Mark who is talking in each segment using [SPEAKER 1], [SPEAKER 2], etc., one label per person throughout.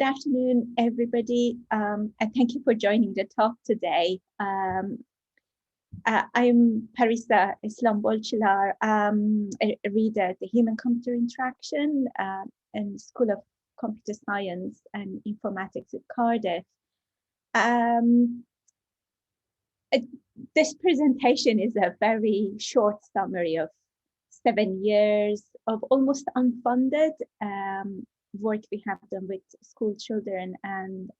[SPEAKER 1] Good afternoon, everybody, and thank you for joining the talk today. I'm Parisa Eslambolchilar, a reader at the Human-Computer Interaction in School of Computer Science and Informatics at Cardiff. This presentation is a very short summary of 7 years of almost unfunded work we have done with school children and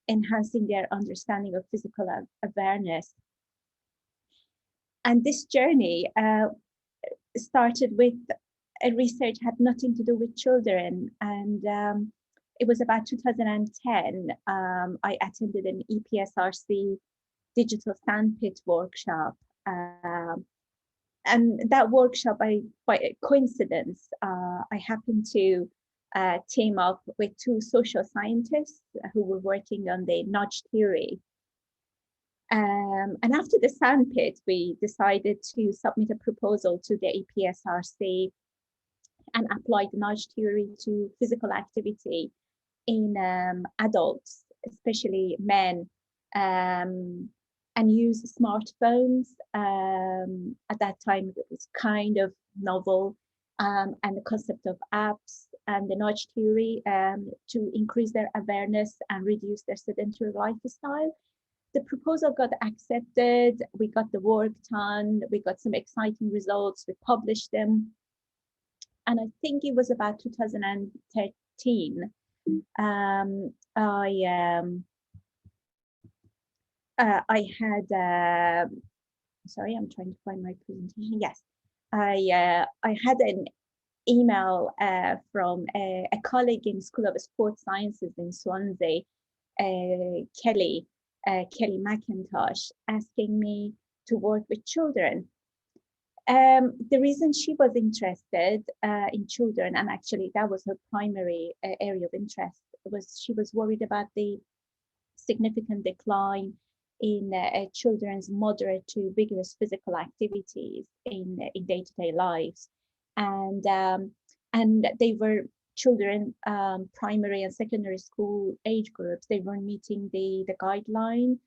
[SPEAKER 1] enhancing their understanding of physical awareness. And this journey started with a research had nothing to do with children, and it was about 2010. I attended an EPSRC digital sandpit workshop. And that workshop, by coincidence, I happened to team up with two social scientists who were working on the nudge theory. And after the sandpit, we decided to submit a proposal to the EPSRC and apply the nudge theory to physical activity in adults, especially men, and use smartphones. At that time, it was kind of novel, and the concept of apps and the nudge theory to increase their awareness and reduce their sedentary lifestyle. The proposal got accepted, we got the work done, we got some exciting results, we published them. And I think it was about 2013. I had, sorry, I'm trying to find my presentation. Yes, I had an email from a colleague in School of Sports Sciences in Swansea, Kelly McIntosh, asking me to work with children. The reason she was interested in children, and actually that was her primary area of interest, was she was worried about the significant decline in children's moderate to vigorous physical activities in day-to-day lives, and they were children, primary and secondary school age groups. They weren't meeting the guideline,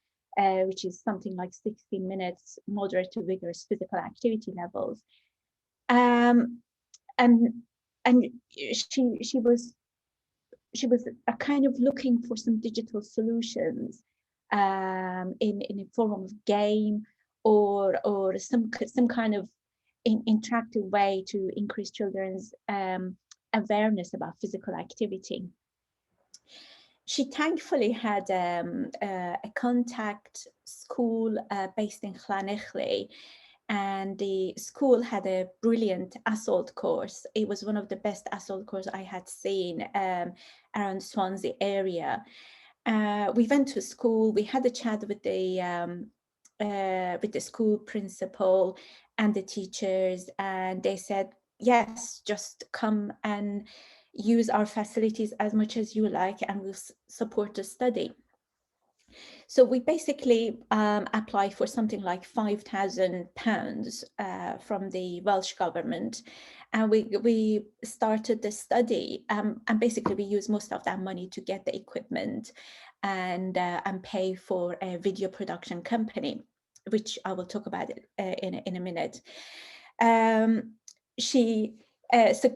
[SPEAKER 1] which is something like 60 minutes moderate to vigorous physical activity levels, and she was a kind of looking for some digital solutions in a form of game or some kind of interactive way to increase children's awareness about physical activity. She thankfully had a contact school based in Llanelli, and the school had a brilliant assault course. It was one of the best assault courses I had seen around Swansea area. We went to school, we had a chat with the school principal and the teachers, and they said, yes, just come and use our facilities as much as you like, and we'll support the study. So we basically applied for something like £5,000 from the Welsh government, and we started the study. And basically, we used most of that money to get the equipment and pay for a video production company, which I will talk about in a minute. So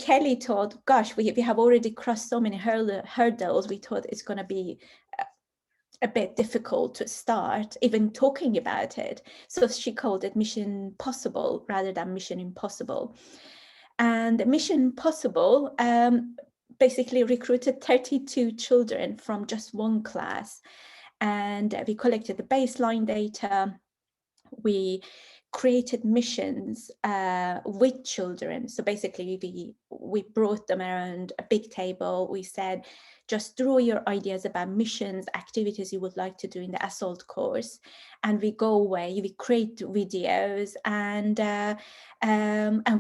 [SPEAKER 1] Kelly thought, gosh, we have already crossed so many hurdles. We thought it's going to be a bit difficult to start even talking about it. So she called it Mission Possible rather than Mission Impossible. And Mission Possible basically recruited 32 children from just one class. And we collected the baseline data. We created missions with children. So basically we brought them around a big table. We said, just draw your ideas about missions, activities you would like to do in the assault course. And we go away, we create videos, and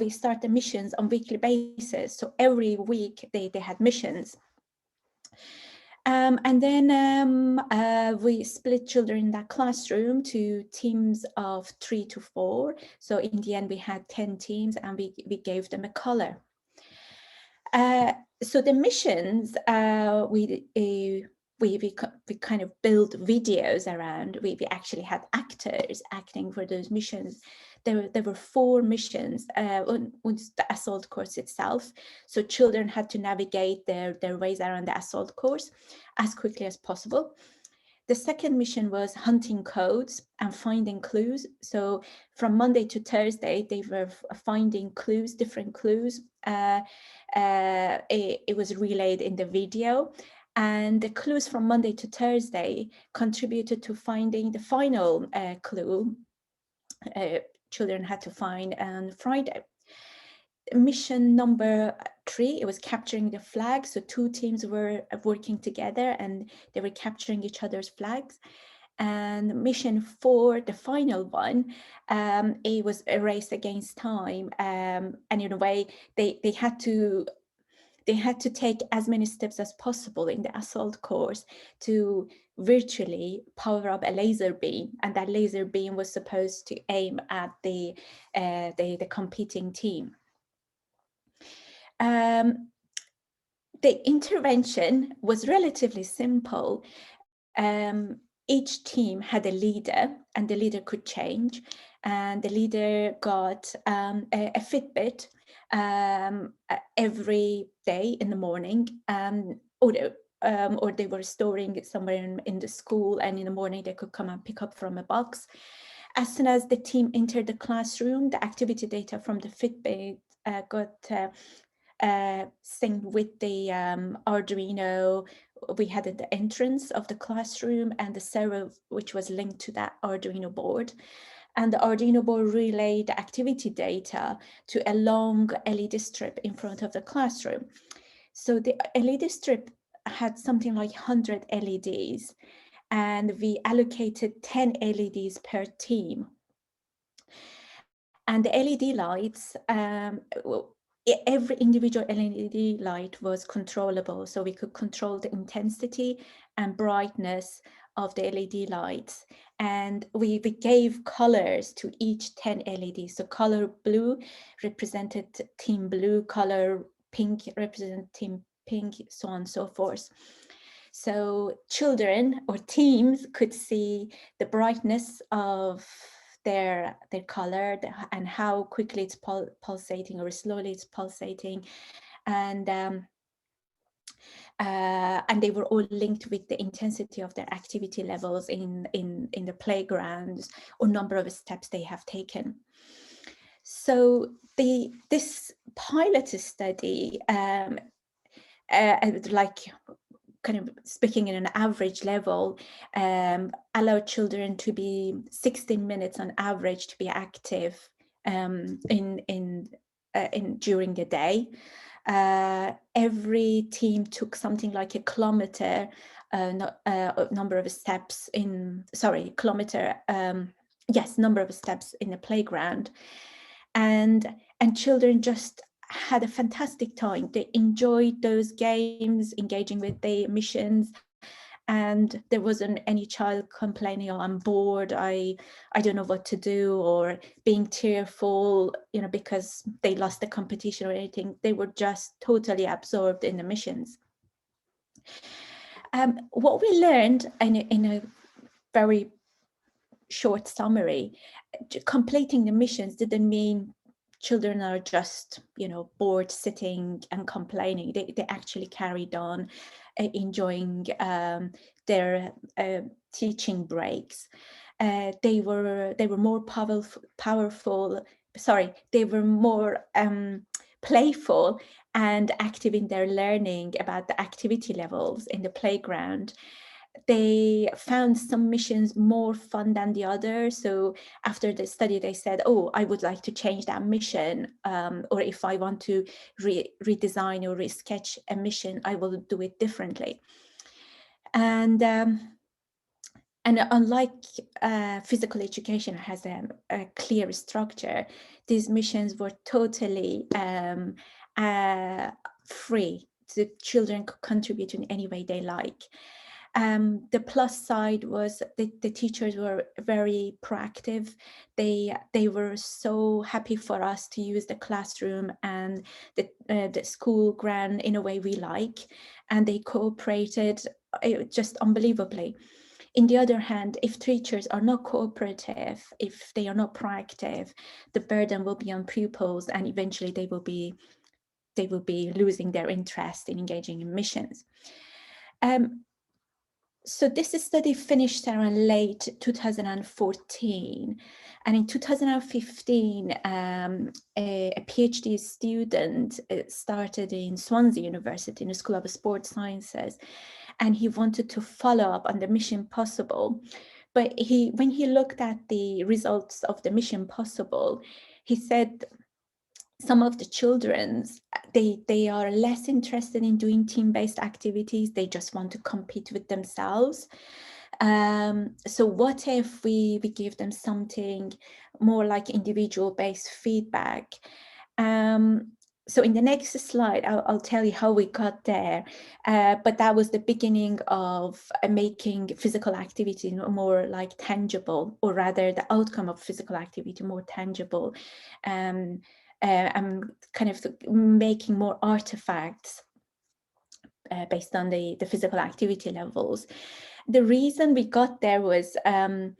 [SPEAKER 1] we start the missions on weekly basis. So every week they had missions. And then we split children in that classroom to teams of 3 to 4. So in the end, we had 10 teams, and we gave them a color. So the missions, we kind of built videos around. We actually had actors acting for those missions. There were 4 missions on the assault course itself. So children had to navigate their ways around the assault course as quickly as possible. The second mission was hunting codes and finding clues. So from Monday to Thursday, they were finding clues, different clues. It was relayed in the video. And the clues from Monday to Thursday contributed to finding the final clue children had to find on Friday. Mission number 3, it was capturing the flag. So 2 teams were working together and they were capturing each other's flags. And mission 4, the final one, it was a race against time. And in a way, they had to take as many steps as possible in the assault course to virtually power up a laser beam, and that laser beam was supposed to aim at the competing team. The intervention was relatively simple. Each team had a leader, and the leader could change. And the leader got a Fitbit every day in the morning, or they were storing it somewhere in the school, and in the morning they could come and pick up from a box. As soon as the team entered the classroom, the activity data from the Fitbit got synced with the Arduino we had at the entrance of the classroom, and the server which was linked to that Arduino board. And the Arduino board relayed the activity data to a long LED strip in front of the classroom. So the LED strip had something like 100 LEDs, and we allocated 10 LEDs per team. And the LED lights, every individual LED light was controllable, so we could control the intensity and brightness of the LED lights. And we gave colors to each 10 LEDs. So color blue represented team blue, color pink represented team pink, so on and so forth. So children or teams could see the brightness of their color and how quickly it's pulsating or slowly it's pulsating, and they were all linked with the intensity of their activity levels in the playgrounds or number of steps they have taken. So this pilot study, like kind of speaking in an average level, allow children to be 16 minutes on average to be active during the day. Every team took something like a kilometer number of steps number of steps in the playground, and children just had a fantastic time. They enjoyed those games, engaging with the missions, and there wasn't any child complaining, "Oh, I'm bored, I don't know what to do," or being tearful, because they lost the competition or anything. They were just totally absorbed in the missions. What we learned in a very short summary, completing the missions didn't mean children are just, bored sitting and complaining. They actually carried on enjoying their teaching breaks. They were more powerful. Sorry, they were more playful and active in their learning about the activity levels in the playground. They found some missions more fun than the others. So after the study, they said, "Oh, I would like to change that mission. Or if I want to redesign or resketch a mission, I will do it differently." And unlike physical education has a clear structure, these missions were totally free. The children could contribute in any way they like. The plus side was the teachers were very proactive. They were so happy for us to use the classroom and the school ground in a way we like, and they cooperated just unbelievably. In the other hand, if teachers are not cooperative, if they are not proactive, the burden will be on pupils, and eventually they will be losing their interest in engaging in missions. So this study finished around late 2014, and in 2015, a PhD student started in Swansea University in the School of Sports Sciences, and he wanted to follow up on the Mission Possible. But when he looked at the results of the Mission Possible, he said some of the children, they are less interested in doing team-based activities. They just want to compete with themselves. So what if we give them something more like individual-based feedback? So in the next slide, I'll tell you how we got there. But that was the beginning of making physical activity more like tangible, or rather the outcome of physical activity more tangible. I'm kind of making more artifacts based on the physical activity levels. The reason we got there was I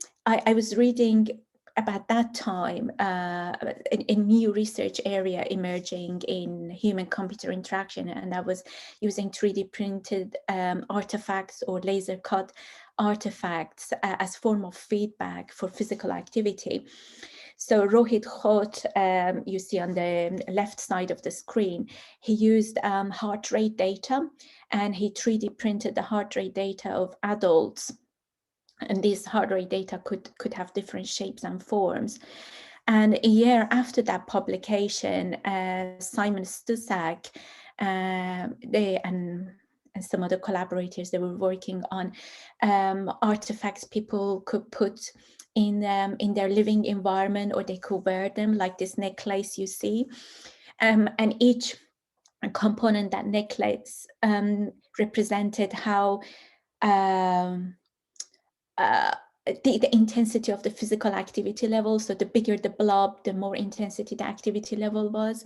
[SPEAKER 1] was reading about that time a new research area emerging in human-computer interaction, and that was using 3D printed artifacts or laser cut artifacts as form of feedback for physical activity. So Rohit Khot, you see on the left side of the screen, he used heart rate data, and he 3D printed the heart rate data of adults. And these heart rate data could have different shapes and forms. And a year after that publication, Simon Stusak, and some other collaborators, they were working on artifacts people could put in their living environment, or they could wear them, like this necklace you see. And each component, that necklace, represented how the intensity of the physical activity level. So the bigger the blob, the more intensity the activity level was.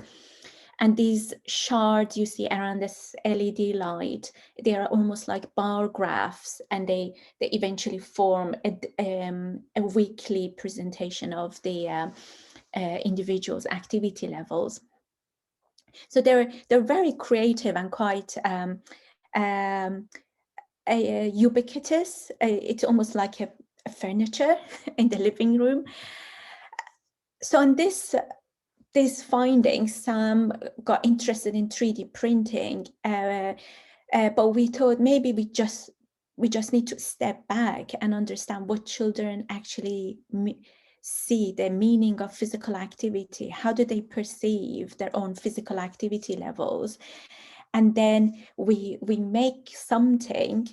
[SPEAKER 1] And these shards you see around this LED light, they are almost like bar graphs, and they eventually form a weekly presentation of the individual's activity levels. So they're very creative and quite ubiquitous. It's almost like a furniture in the living room. So on these findings, Sam got interested in 3D printing, but we thought maybe we just need to step back and understand what children actually see the meaning of physical activity. How do they perceive their own physical activity levels? And then we make something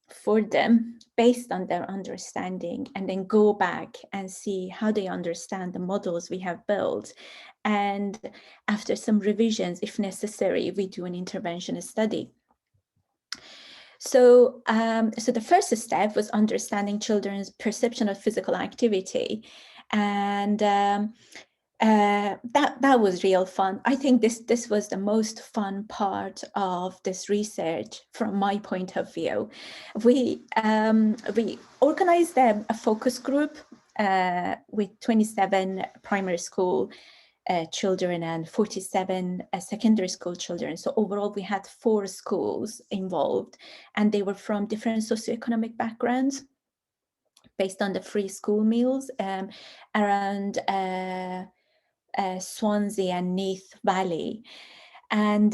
[SPEAKER 1] for them based on their understanding, and then go back and see how they understand the models we have built. And after some revisions, if necessary, we do an intervention study. So, so the first step was understanding children's perception of physical activity. And that was real fun. I think this was the most fun part of this research from my point of view. We organized a focus group with 27 primary school children and 47 secondary school children. So overall, we had 4 schools involved, and they were from different socioeconomic backgrounds based on the free school meals around Swansea and Neath Valley. And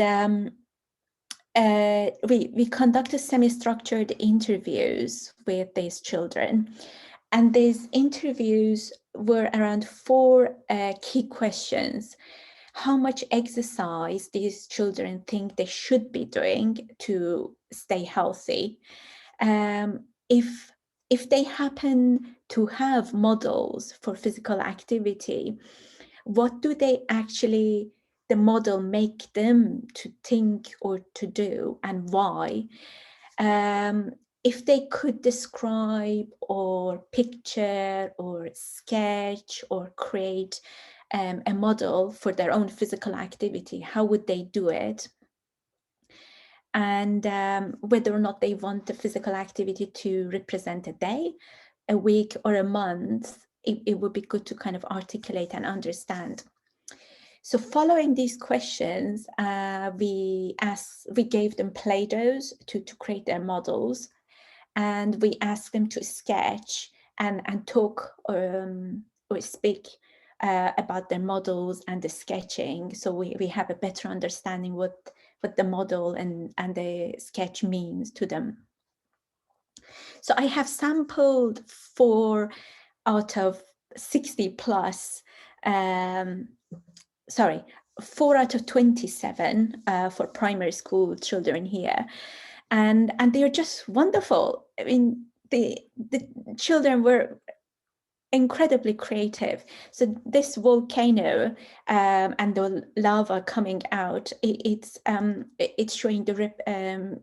[SPEAKER 1] we conducted semi-structured interviews with these children. And these interviews were around 4 key questions. How much exercise these children think they should be doing to stay healthy? If they happen to have models for physical activity, what do they actually, the model make them to think or to do, and why? if they could describe or picture or sketch or create a model for their own physical activity, how would they do it? And whether or not they want the physical activity to represent a day, a week, or a month, it would be good to kind of articulate and understand. So following these questions, we gave them Play-Dohs to create their models, and we asked them to sketch and talk or speak about their models and the sketching, so we have a better understanding what the model and the sketch means to them. So I have sampled 4 out of 60 plus, 4 out of 27 for primary school children here. And they're just wonderful. I mean, the children were incredibly creative. So this volcano and the lava coming out, it's showing the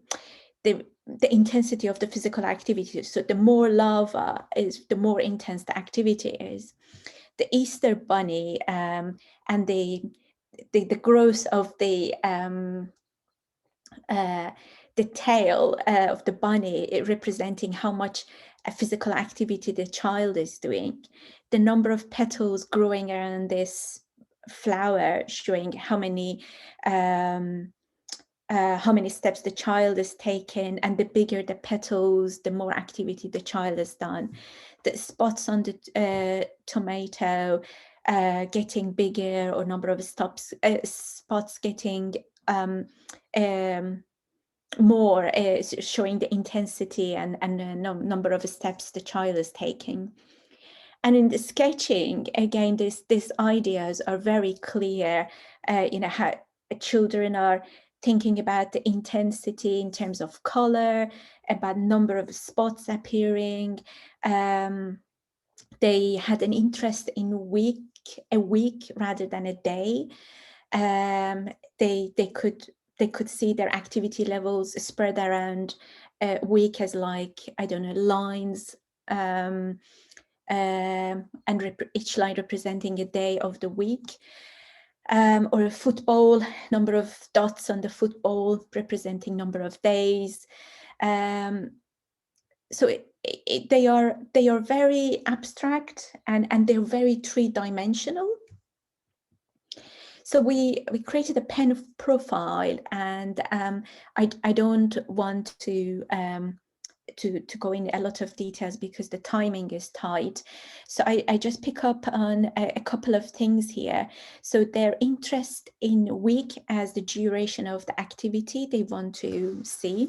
[SPEAKER 1] intensity of the physical activity. So the more lava is, the more intense the activity is. The Easter bunny and the growth of the tail of the bunny, representing how much physical activity the child is doing. The number of petals growing around this flower, showing how many steps the child is taking, and the bigger the petals, the more activity the child has done. The spots on the tomato getting bigger, or number of spots getting more, showing the intensity and the number of steps the child is taking. And in the sketching, again, these ideas are very clear, how children are thinking about the intensity in terms of color, about number of spots appearing. They had an interest in a week rather than a day. They could see their activity levels spread around a week as, like, I don't know, lines, and each line representing a day of the week. Or a football, number of dots on the football representing number of days. So they are very abstract, and they're very three-dimensional. So we created a pen profile, and I don't want to go in a lot of details because the timing is tight. So I just pick up on a couple of things here. So their interest in week as the duration of the activity they want to see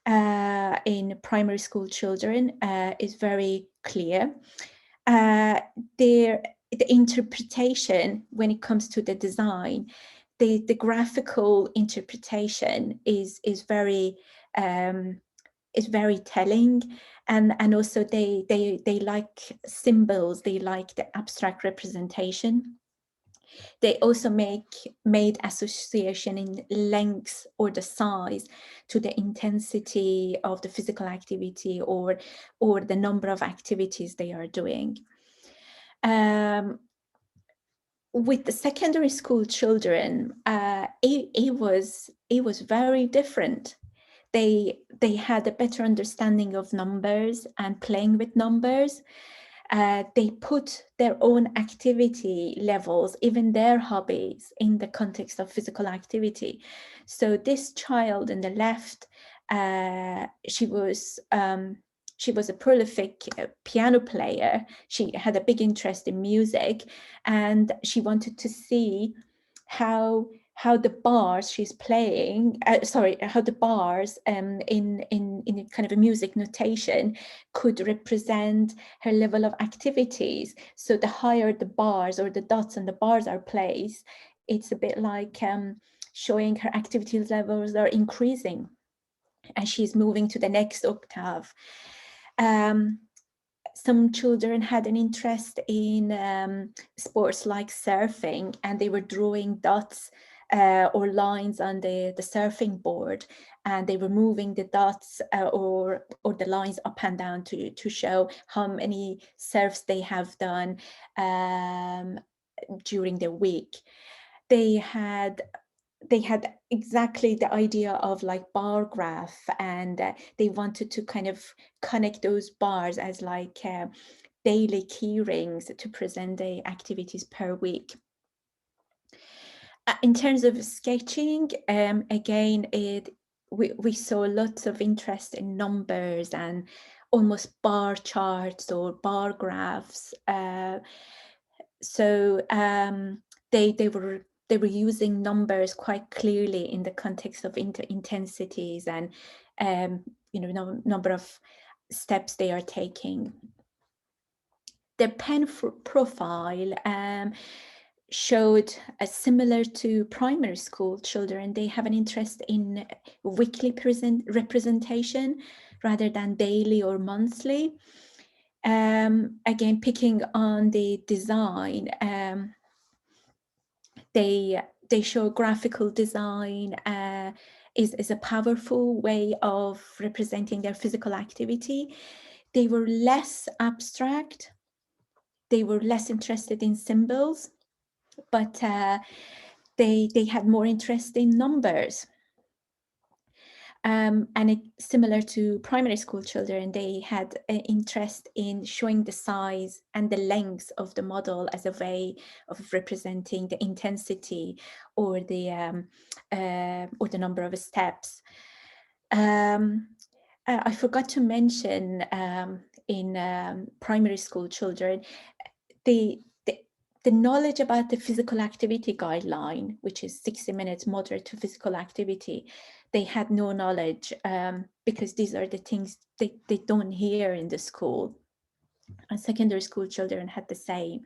[SPEAKER 1] in primary school children is very clear. The interpretation when it comes to the design, the graphical interpretation is very telling, and also they like symbols, they like the abstract representation. They also made association in length or the size to the intensity of the physical activity or the number of activities they are doing. With the secondary school children, it was very different. They had a better understanding of numbers and playing with numbers. They put their own activity levels, even their hobbies, in the context of physical activity. So this child on the left, she was a prolific piano player. She had a big interest in music, and she wanted to see how the bars she's playing, how the bars in kind of a music notation could represent her level of activities. So the higher the bars or the dots on the bars are placed, it's a bit like showing her activity levels are increasing and she's moving to the next octave. Some children had an interest in sports like surfing, and they were drawing dots or lines on the surfing board, and they were moving the dots or the lines up and down to show how many surfs they have done during the week. They had exactly the idea of like bar graph, and they wanted to kind of connect those bars as like daily key rings to present the activities per week. In terms of sketching, again, we saw lots of interest in numbers and almost bar charts or bar graphs. So they were using numbers quite clearly in the context of intensities and number of steps they are taking. The pen profile showed similar to primary school children. They have an interest in weekly representation rather than daily or monthly. Again, picking on the design, they show graphical design is a powerful way of representing their physical activity. They were less abstract. They were less interested in symbols, but they had more interest in numbers. And similar to primary school children, they had an interest in showing the size and the length of the model as a way of representing the intensity or the number of steps. I forgot to mention in primary school children, the knowledge about the physical activity guideline, which is 60 minutes moderate to physical activity, they had no knowledge because these are the things they don't hear in the school. And secondary school children had the same.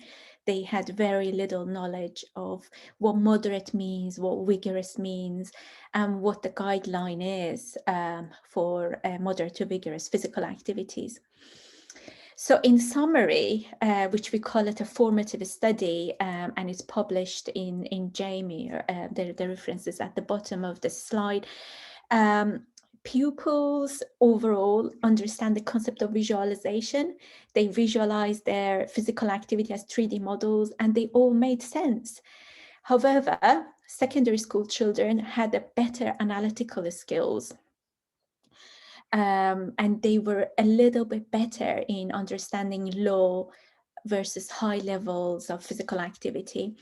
[SPEAKER 1] They had very little knowledge of what moderate means, what vigorous means, and what the guideline is for moderate to vigorous physical activities. So in summary, which we call it a formative study, and it's published in Jamie, the references at the bottom of the slide, pupils overall understand the concept of visualization. They visualize their physical activity as 3D models, and they all made sense. However, secondary school children had a better analytical skills. And they were a little bit better in understanding low versus high levels of physical activity.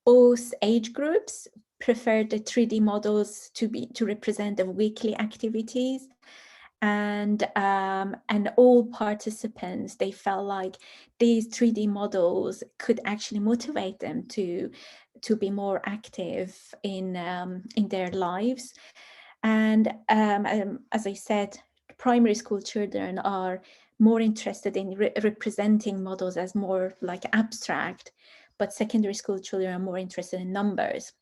[SPEAKER 1] Both age groups preferred the 3D models to represent the weekly activities, and all participants, they felt like these 3D models could actually motivate them to be more active in their lives. And as I said, primary school children are more interested in representing models as more like abstract, but secondary school children are more interested in numbers.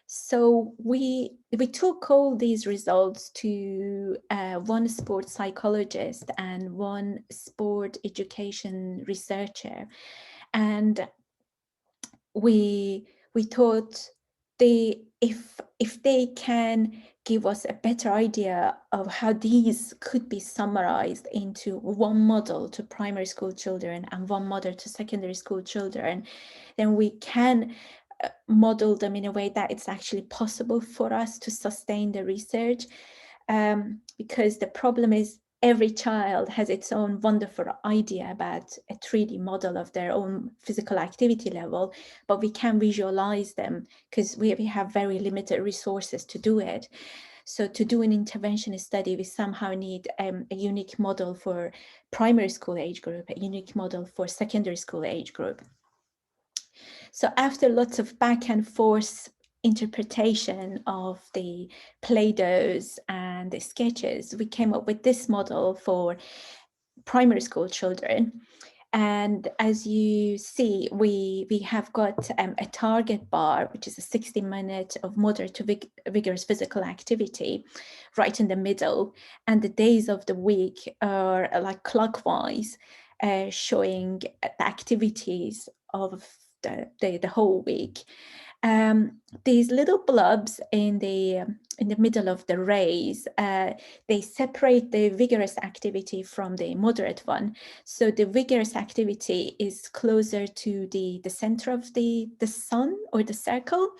[SPEAKER 1] So we took all these results to one sport psychologist and one sport education researcher, and we thought if they can give us a better idea of how these could be summarized into one model to primary school children and one model to secondary school children, then we can model them in a way that it's actually possible for us to sustain the research. Because the problem is every child has its own wonderful idea about a 3D model of their own physical activity level, but we can visualize them because we have very limited resources to do it. So to do an intervention study, we somehow need a unique model for primary school age group, a unique model for secondary school age group. So after lots of back and forth interpretation of the PlayDohs and the sketches, we came up with this model for primary school children. And as you see, we have got a target bar, which is a 60 minutes of moderate to vigorous physical activity right in the middle. And the days of the week are like clockwise, showing the activities of the whole week. These little blobs in the middle of the rays, they separate the vigorous activity from the moderate one. So the vigorous activity is closer to the center of the sun or the circle,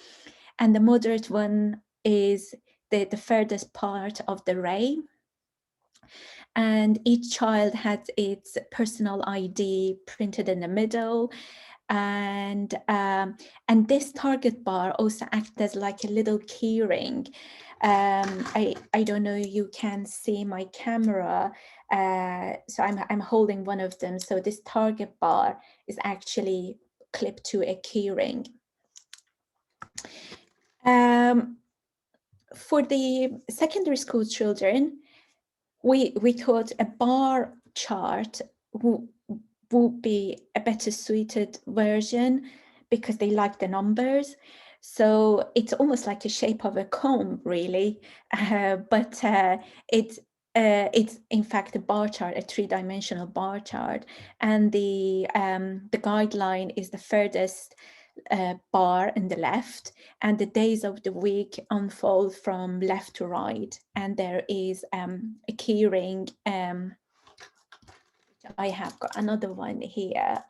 [SPEAKER 1] and the moderate one is the furthest part of the ray. And each child has its personal ID printed in the middle. And this target bar also acts as like a little key ring. I don't know, you can see my camera, so I'm holding one of them. So this target bar is actually clipped to a key ring. For the secondary school children, we thought a bar chart would be a better suited version because they like the numbers. So it's almost like the shape of a comb, really, but it's in fact a bar chart, a three-dimensional bar chart, and the guideline is the furthest bar in the left, and the days of the week unfold from left to right, and there is a key ring. I have got another one here,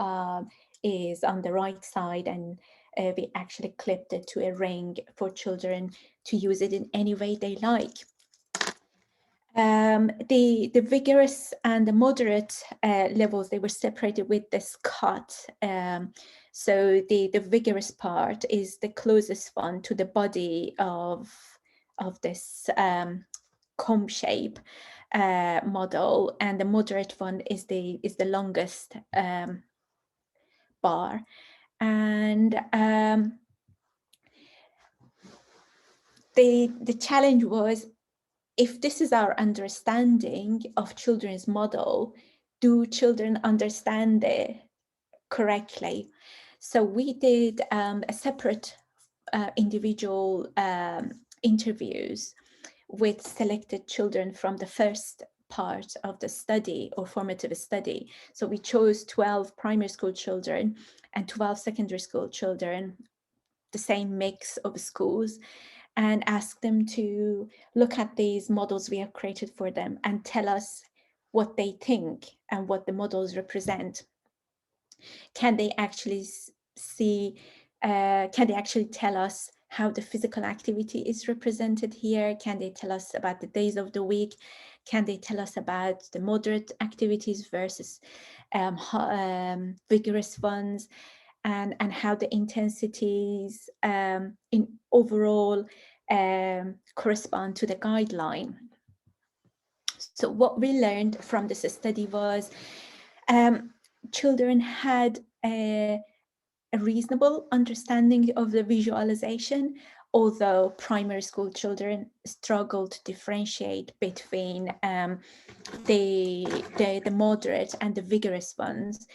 [SPEAKER 1] is on the right side, and we actually clipped it to a ring for children to use it in any way they like. The vigorous and the moderate levels, they were separated with this cut. So the vigorous part is the closest one to the body of this comb shape model, and the moderate one is the longest bar. And the challenge was, if this is our understanding of children's model, do children understand it correctly? So we did a separate individual interviews with selected children from the first part of the study or formative study. So we chose 12 primary school children and 12 secondary school children, the same mix of schools, and ask them to look at these models we have created for them and tell us what they think and what the models represent. Can they actually see, can they actually tell us how the physical activity is represented here? Can they tell us about the days of the week? Can they tell us about the moderate activities versus vigorous ones? And how the intensities in overall correspond to the guideline. So what we learned from this study was children had a reasonable understanding of the visualization, although primary school children struggle to differentiate between the moderate and the vigorous ones,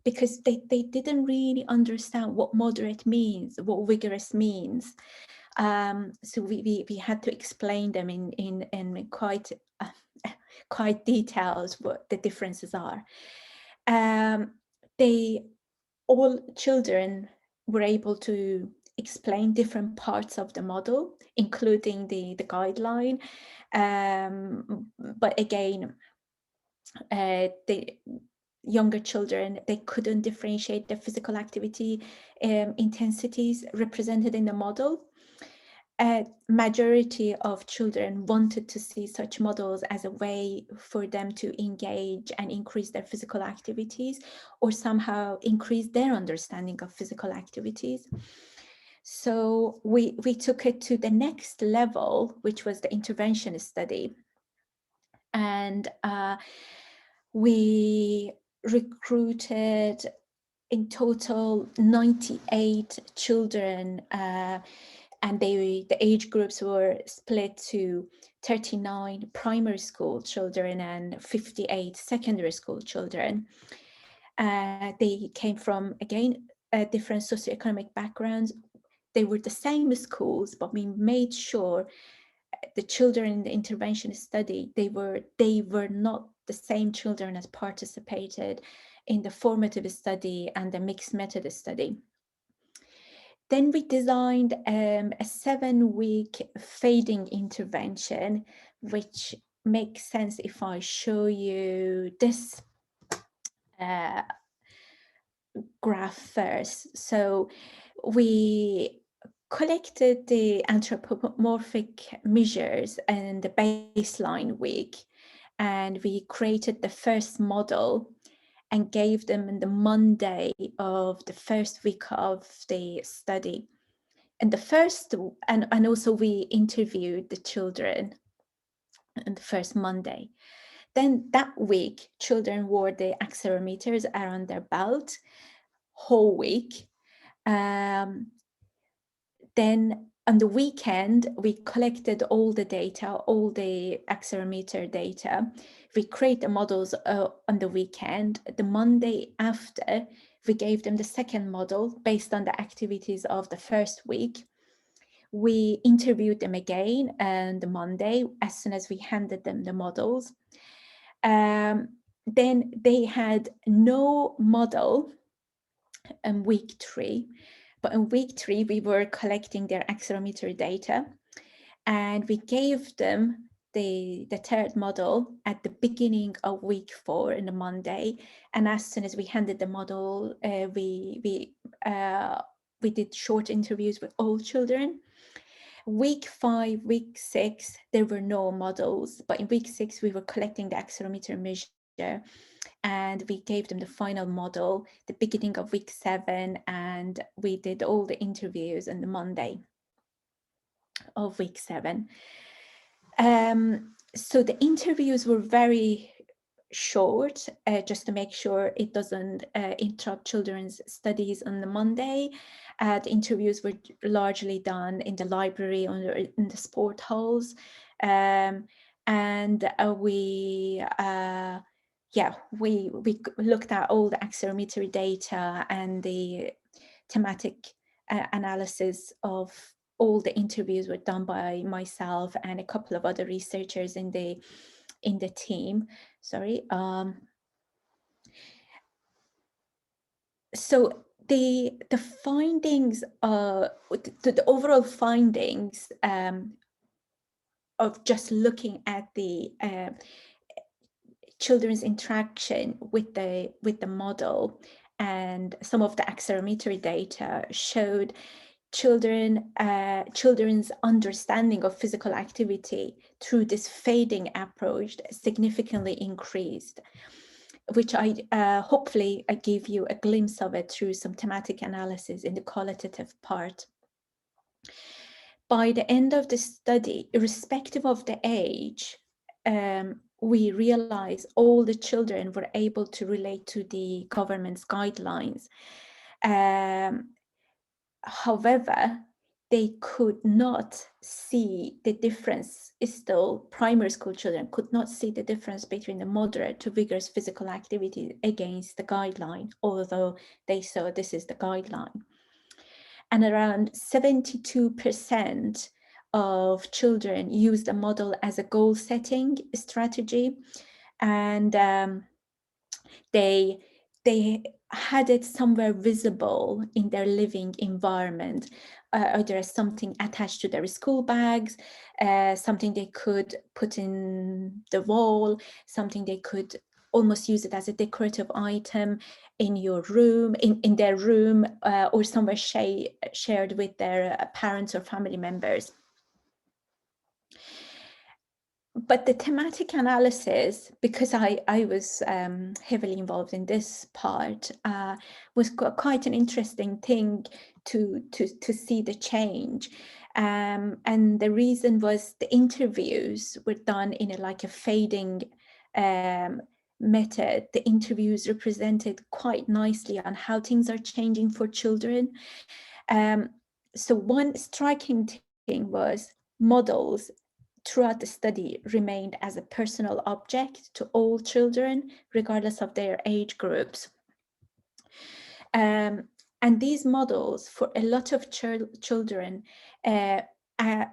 [SPEAKER 1] because they didn't really understand what moderate means, what vigorous means. So we had to explain them in quite details what the differences are. All children were able to explain different parts of the model, including the guideline. But again, the younger children, they couldn't differentiate the physical activity intensities represented in the model. Majority of children wanted to see such models as a way for them to engage and increase their physical activities, or somehow increase their understanding of physical activities. So we took it to the next level, which was the intervention study. And we recruited in total 98 children, and the age groups were split to 39 primary school children and 58 secondary school children. They came from, again, different socioeconomic backgrounds. They were the same schools, but we made sure the children in the intervention study, they were not the same children as participated in the formative study and the mixed method study. Then we designed a 7-week fading intervention, which makes sense if I show you this graph first. So we collected the anthropomorphic measures and the baseline week, and we created the first model and gave them in the Monday of the first week of the study. And the first, and also we interviewed the children on the first Monday. Then that week, children wore the accelerometers around their belt whole week. Then on the weekend, we collected all the data, all the accelerometer data. We create the models on the weekend. The Monday after, we gave them the second model based on the activities of the first week. We interviewed them again on the Monday as soon as we handed them the models. Then they had no model in week 3. But in week 3, we were collecting their accelerometer data, and we gave them the third model at the beginning of week 4 in the Monday. And as soon as we handed the model, we did short interviews with all children. Week 5, week 6, there were no models, but in week 6, we were collecting the accelerometer measure, and we gave them the final model the beginning of week 7, and we did all the interviews on the Monday of week 7. So the interviews were very short, just to make sure it doesn't interrupt children's studies on the Monday. The interviews were largely done in the library or in the sport halls. And we looked at all the accelerometer data and the thematic analysis of all the interviews were done by myself and a couple of other researchers in the team. Sorry. So the findings, the overall findings of just looking at the children's interaction with the model and some of the accelerometer data showed children's understanding of physical activity through this fading approach significantly increased, which hopefully I give you a glimpse of it through some thematic analysis in the qualitative part. By the end of the study, irrespective of the age, we realized all the children were able to relate to the government's guidelines. However, they could not see the difference. Still, primary school children could not see the difference between the moderate to vigorous physical activity against the guideline, although they saw this is the guideline. And around 72% of children use the model as a goal-setting strategy, and they had it somewhere visible in their living environment, either as something attached to their school bags, something they could put in the wall, something they could almost use it as a decorative item in your room, in their room, or somewhere shared with their parents or family members. But the thematic analysis, because I was heavily involved in this part, was quite an interesting thing to see the change. And the reason was the interviews were done in a fading method. The interviews represented quite nicely on how things are changing for children. So one striking thing was models throughout the study remained as a personal object to all children, regardless of their age groups. And these models, for a lot of children,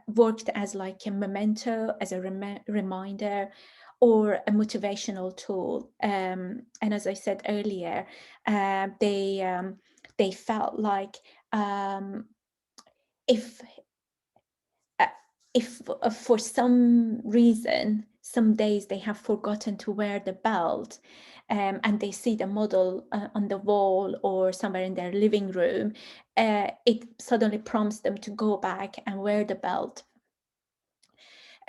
[SPEAKER 1] worked as like a memento, as a reminder, or a motivational tool. And as I said earlier, they felt like if for some reason, some days they have forgotten to wear the belt, and they see the model on the wall or somewhere in their living room, it suddenly prompts them to go back and wear the belt,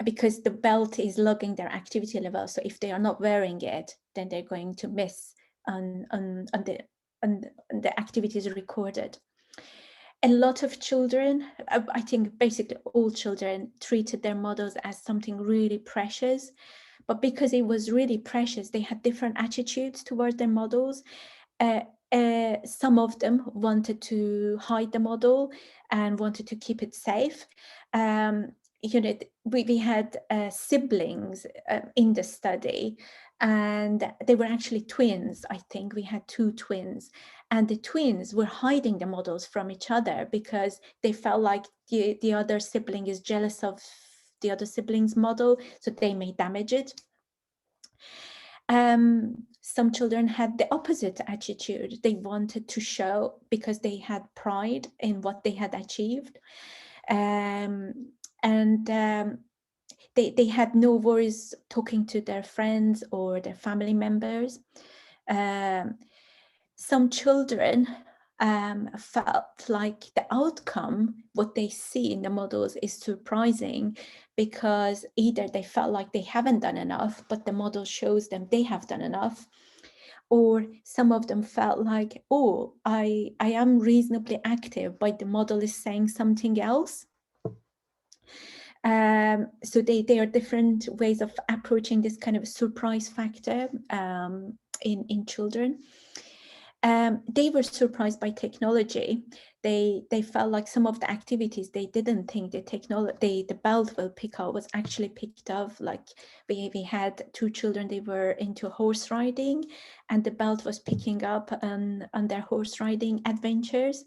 [SPEAKER 1] because the belt is logging their activity level. So if they are not wearing it, then they're going to miss on the activities recorded. A lot of children, I think basically all children, treated their models as something really precious. But because it was really precious, they had different attitudes towards their models. Some of them wanted to hide the model and wanted to keep it safe. We had siblings in the study, and they were actually twins. I think we had 2 twins, and the twins were hiding the models from each other because they felt like the other sibling is jealous of the other sibling's model, so they may damage it. Some children had the opposite attitude. They wanted to show because they had pride in what they had achieved. They had no worries talking to their friends or their family members. Some children felt like the outcome, what they see in the models, is surprising, because either they felt like they haven't done enough, but the model shows them they have done enough, or some of them felt like, oh, I am reasonably active, but the model is saying something else. So they are different ways of approaching this kind of surprise factor in children. They were surprised by technology. They felt like some of the activities they didn't think the belt will pick up was actually picked up. Like we had 2 children, they were into horse riding, and the belt was picking up on their horse riding adventures.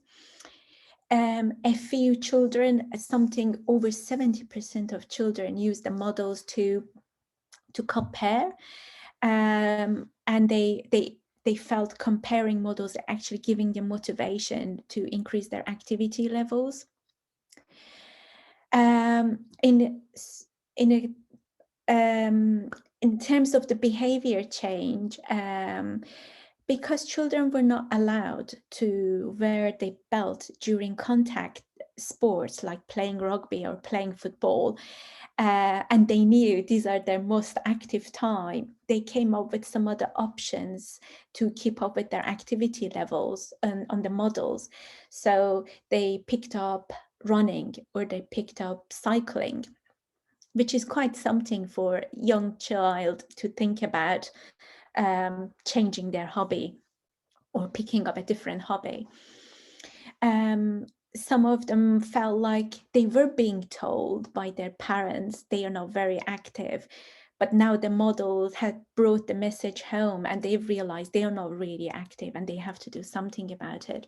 [SPEAKER 1] A few children, something over 70% of children, use the models to compare, and they felt comparing models actually giving them motivation to increase their activity levels. In terms of the behavior change, because children were not allowed to wear the belt during contact sports like playing rugby or playing football, and they knew these are their most active time, they came up with some other options to keep up with their activity levels on the models. So they picked up running, or they picked up cycling, which is quite something for a young child to think about, changing their hobby or picking up a different hobby. Some of them felt like they were being told by their parents they are not very active, but now the models had brought the message home and they've realized they are not really active and they have to do something about it.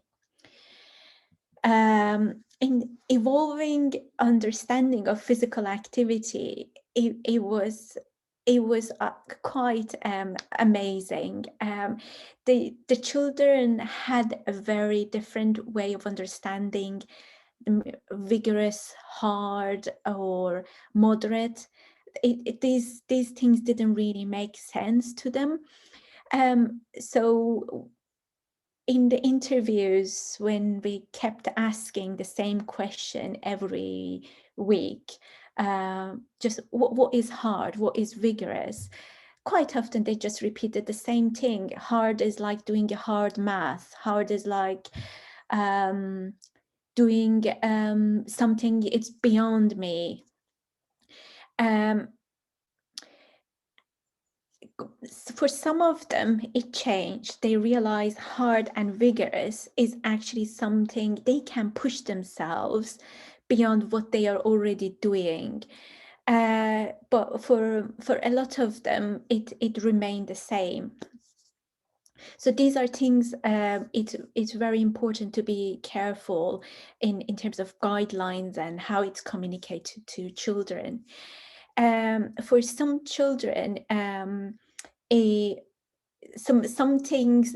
[SPEAKER 1] In evolving understanding of physical activity, it was quite amazing. The children had a very different way of understanding vigorous, hard, or moderate. These things didn't really make sense to them. So in the interviews, when we kept asking the same question every week, just what is hard, what is vigorous, quite often they just repeated the same thing. Hard is like doing a hard math. Hard is like doing something, it's beyond me. For some of them, it changed. They realized hard and vigorous is actually something they can push themselves beyond what they are already doing. But for a lot of them, it remained the same. So these are things, it's very important to be careful in terms of guidelines and how it's communicated to children. For some children, some things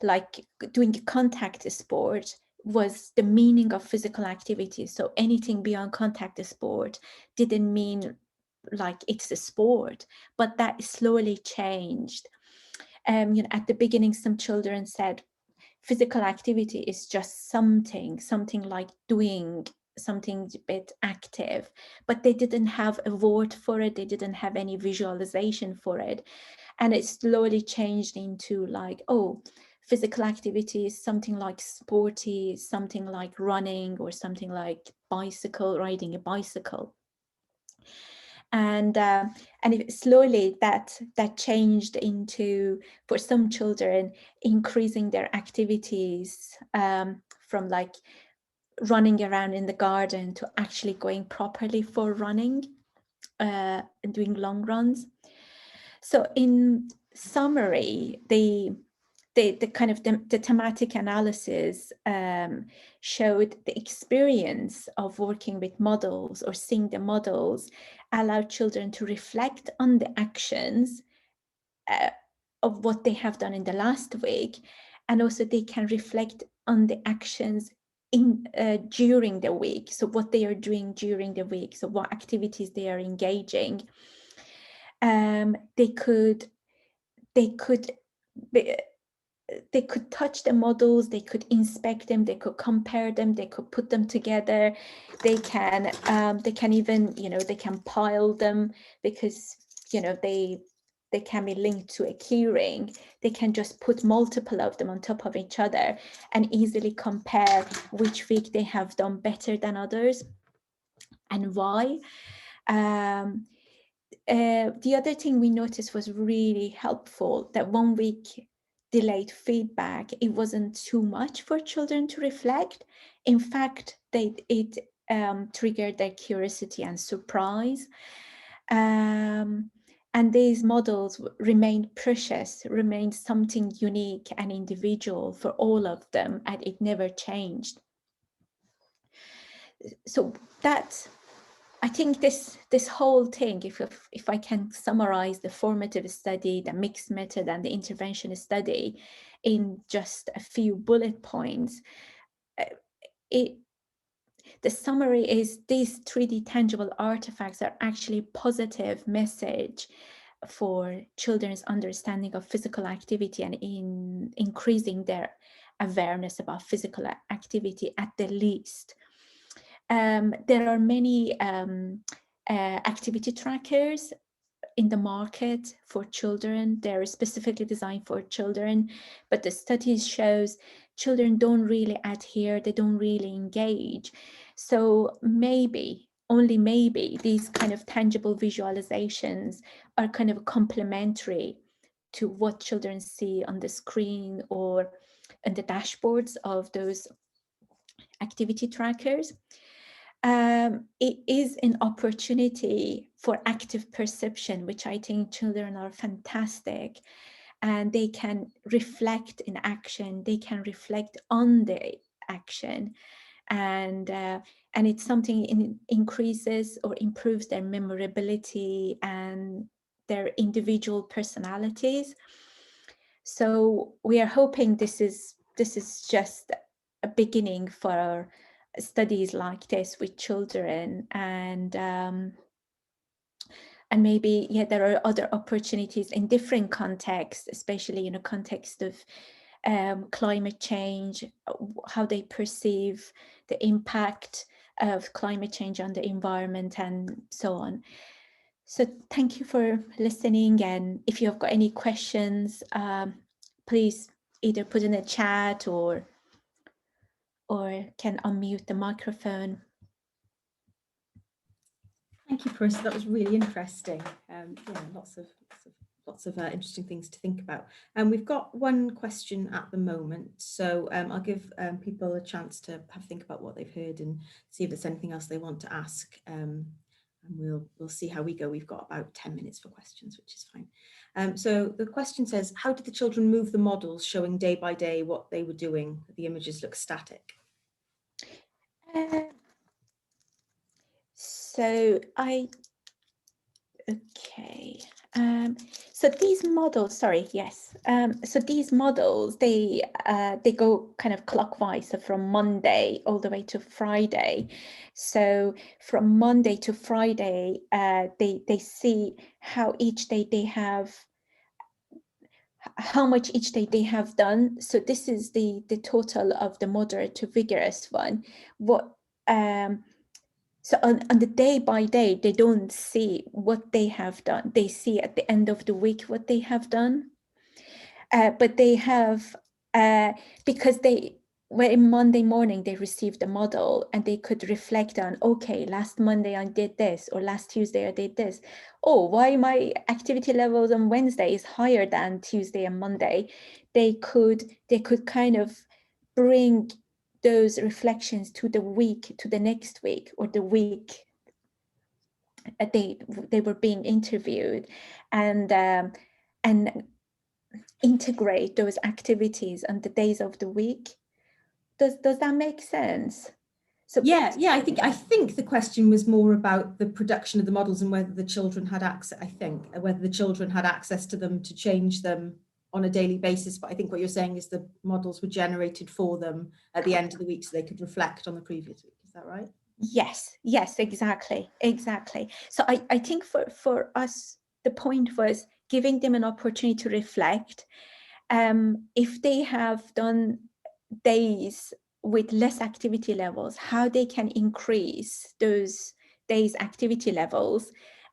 [SPEAKER 1] like doing contact sport, was the meaning of physical activity. So anything beyond contact sport didn't mean like it's a sport, but that slowly changed. At the beginning, some children said physical activity is just something like doing something a bit active, but they didn't have a word for it. They didn't have any visualization for it. And it slowly changed into like, oh, physical activity is something like sporty, something like running, or something like riding a bicycle. And slowly that changed into, for some children, increasing their activities from like running around in the garden to actually going properly for running and doing long runs. So in summary, the kind of the thematic analysis showed the experience of working with models or seeing the models allowed children to reflect on the actions of what they have done in the last week, and also they can reflect on the actions in during the week. So what they are doing during the week, so what activities they are engaging. They could touch the models, they could inspect them, they could compare them, they could put them together. They can even, they can pile them, because, they can be linked to a key ring. They can just put multiple of them on top of each other and easily compare which week they have done better than others and why. The other thing we noticed was really helpful, that 1 week delayed feedback, it wasn't too much for children to reflect. In fact, it triggered their curiosity and surprise. And these models remained precious, remained something unique and individual for all of them, and it never changed. So I think this whole thing, if I can summarize the formative study, the mixed method, and the intervention study in just a few bullet points, the summary is these 3D tangible artifacts are actually positive message for children's understanding of physical activity and in increasing their awareness about physical activity at the least. There are many activity trackers in the market for children. They're specifically designed for children, but the studies shows children don't really adhere, they don't really engage. So maybe, only maybe, these kind of tangible visualizations are kind of complementary to what children see on the screen or in the dashboards of those activity trackers. It is an opportunity for active perception, which I think children are fantastic, and they can reflect in action, they can reflect on the action, and it's something increases or improves their memorability and their individual personalities. So we are hoping this is just a beginning for studies like this with children, and maybe there are other opportunities in different contexts, especially in a context of climate change, how they perceive the impact of climate change on the environment and so on. So thank you for listening, and if you have got any questions, please either put in the chat or can unmute the microphone.
[SPEAKER 2] Thank you, Parisa. That was really interesting. Lots of interesting things to think about. And we've got one question at the moment, so I'll give people a chance to have a think about what they've heard and see if there's anything else they want to ask. And we'll see how we go. We've got about 10 minutes for questions, which is fine. So the question says, how did the children move the models, showing day by day what they were doing? The images look static.
[SPEAKER 1] So these models, sorry, yes. So these models, they go kind of clockwise, so from Monday all the way to Friday. So from Monday to Friday, they see how each day they have, how much each day they have done. So this is the total of the moderate to vigorous one. What so on the day by day, they don't see what they have done. They see at the end of the week what they have done. But they have, because in Monday morning, they received the model and they could reflect on, okay, last Monday I did this, or last Tuesday I did this. Oh, why my activity levels on Wednesday is higher than Tuesday and Monday? They could kind of bring those reflections to the week, to the next week, or the week they were being interviewed, and integrate those activities on the days of the week. Does that make sense? So
[SPEAKER 2] yeah, I think the question was more about the production of the models and whether the children had access. I think whether the children had access to them to change them on a daily basis. But I think what you're saying is the models were generated for them at the end of the week, so they could reflect on the previous week. Is that right?
[SPEAKER 1] Yes, exactly. So I think for us, the point was giving them an opportunity to reflect. If they have done days with less activity levels, how they can increase those days' activity levels,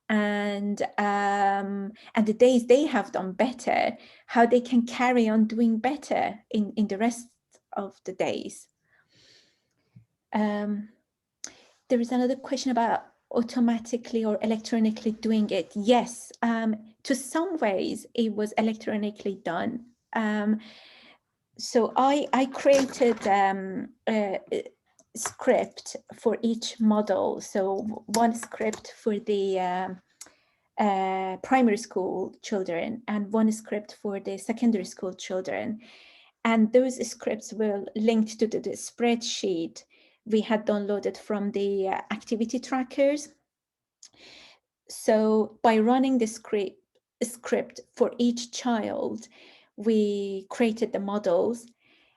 [SPEAKER 1] and the days they have done better, how they can carry on doing better in the rest of the days. There is another question about automatically or electronically doing it. Yes, to some ways it was electronically done. So I created a script for each model. So one script for the primary school children and one script for the secondary school children. And those scripts were linked to the spreadsheet we had downloaded from the activity trackers. So by running the script for each child, we created the models.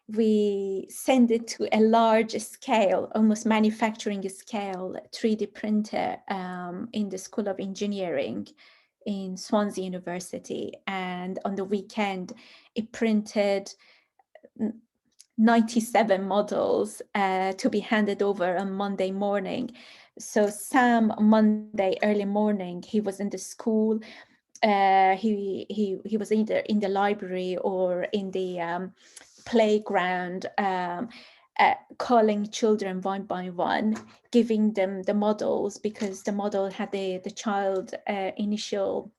[SPEAKER 1] We send it to a large scale, almost manufacturing scale, 3D printer in the School of Engineering in Swansea University. And on the weekend, it printed 97 models to be handed over on Monday morning. So Sam, Monday early morning, he was in the school. He was either in the library or in the playground, calling children one by one, giving them the models, because the model had the child initial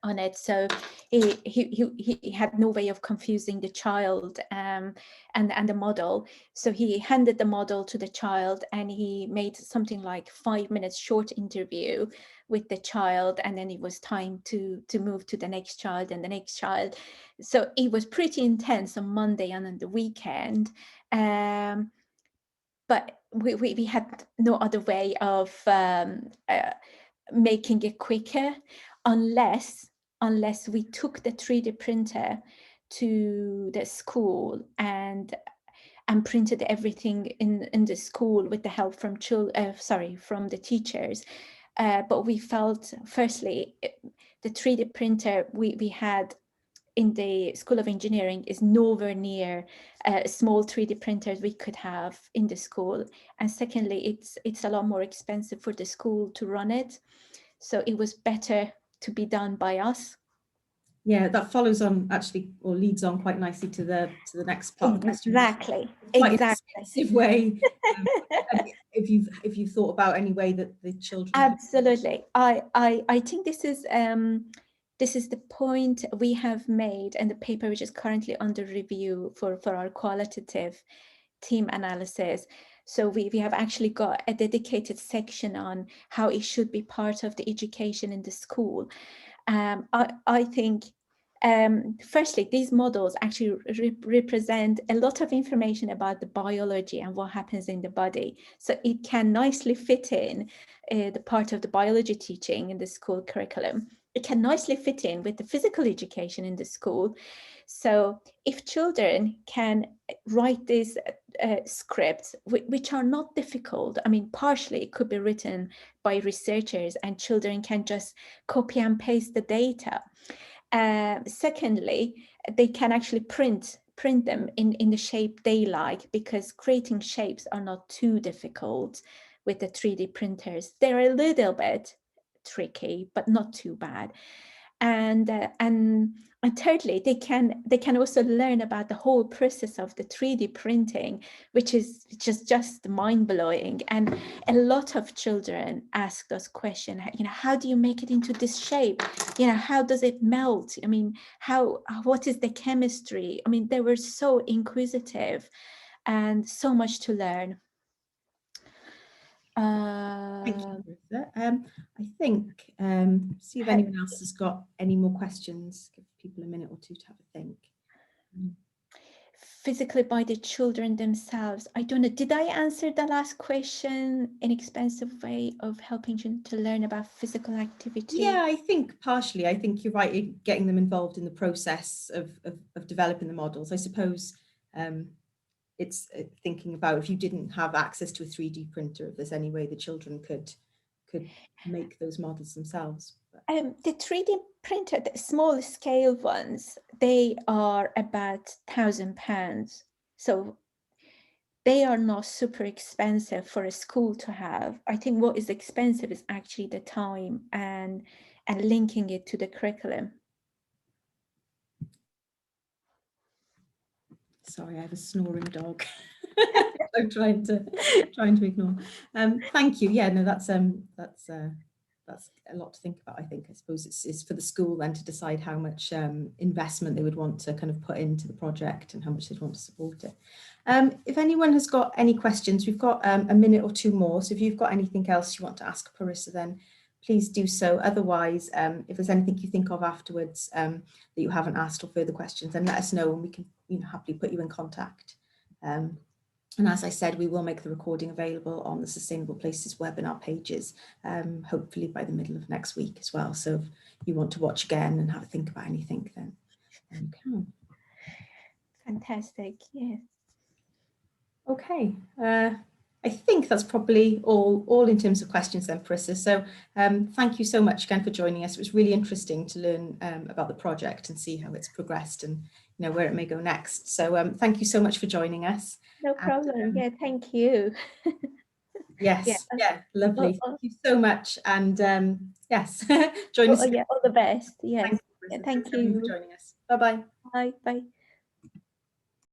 [SPEAKER 1] on it. So he had no way of confusing the child and the model. So he handed the model to the child and he made something like 5 minutes short interview with the child, and then it was time to move to the next child and the next child. So it was pretty intense on Monday and on the weekend. But we had no other way of making it quicker, unless we took the 3D printer to the school and printed everything in the school with the help from from the teachers. But we felt, firstly, the 3D printer we had in the School of Engineering is nowhere near small 3D printers we could have in the school. And secondly, it's a lot more expensive for the school to run it. So it was better to be done by us.
[SPEAKER 2] Yeah, that follows on actually, or leads on quite nicely to the next part of the question.
[SPEAKER 1] Exactly.
[SPEAKER 2] Quite an expensive way. If you've thought about any way that the children.
[SPEAKER 1] Absolutely. I think this is the point we have made in the paper, which is currently under review for our qualitative team analysis. So we have actually got a dedicated section on how it should be part of the education in the school. I think, firstly, these models actually represent a lot of information about the biology and what happens in the body. So it can nicely fit in the part of the biology teaching in the school curriculum. it can nicely fit in with the physical education in the school. So if children can write these scripts, which are not difficult, I mean, partially it could be written by researchers and children can just copy and paste the data. Secondly, they can actually print them in the shape they like, because creating shapes are not too difficult with the 3D printers. They're a little bit tricky, but not too bad. And thirdly, they can also learn about the whole process of the 3D printing, which is just mind-blowing. And a lot of children ask us questions, how do you make it into this shape? How does it melt? I mean, what is the chemistry? I mean, they were so inquisitive and so much to learn.
[SPEAKER 2] Thank you, Parisa. I think, see if anyone else has got any more questions. Give people a minute or two to have a think.
[SPEAKER 1] Physically by the children themselves. I don't know, did I answer the last question? Inexpensive way of helping children to learn about physical activity?
[SPEAKER 2] Yeah, I think partially. I think you're right, getting them involved in the process of developing the models. I suppose it's thinking about if you didn't have access to a 3D printer, if there's any way the children could make those models themselves.
[SPEAKER 1] The 3D printer, the small scale ones, they are about £1,000. So they are not super expensive for a school to have. I think what is expensive is actually the time and linking it to the curriculum.
[SPEAKER 2] Sorry, I have a snoring dog. I'm trying to ignore. Thank you. Yeah, no, that's a lot to think about. I think, I suppose it's for the school then to decide how much investment they would want to kind of put into the project and how much they'd want to support it. If anyone has got any questions, we've got a minute or two more. So if you've got anything else you want to ask Parisa, then please do so. Otherwise, if there's anything you think of afterwards that you haven't asked or further questions, then let us know and we can happily put you in contact. And as I said, we will make the recording available on the Sustainable Places webinar pages, hopefully by the middle of next week as well. So if you want to watch again and have a think about anything, then you can.
[SPEAKER 1] Fantastic, yes.
[SPEAKER 2] Okay, I think that's probably all in terms of questions then, Parisa. So thank you so much again for joining us. It was really interesting to learn about the project and see how it's progressed and where it may go next. So thank you so much for joining us.
[SPEAKER 1] No problem. Yeah, thank you.
[SPEAKER 2] Yes, yeah, lovely. Thank you so much. And yes, join us.
[SPEAKER 1] Yeah, all the best. Yes.
[SPEAKER 2] Thank you.
[SPEAKER 1] Thank you.
[SPEAKER 2] For joining us. Bye-bye.
[SPEAKER 1] Bye. Bye.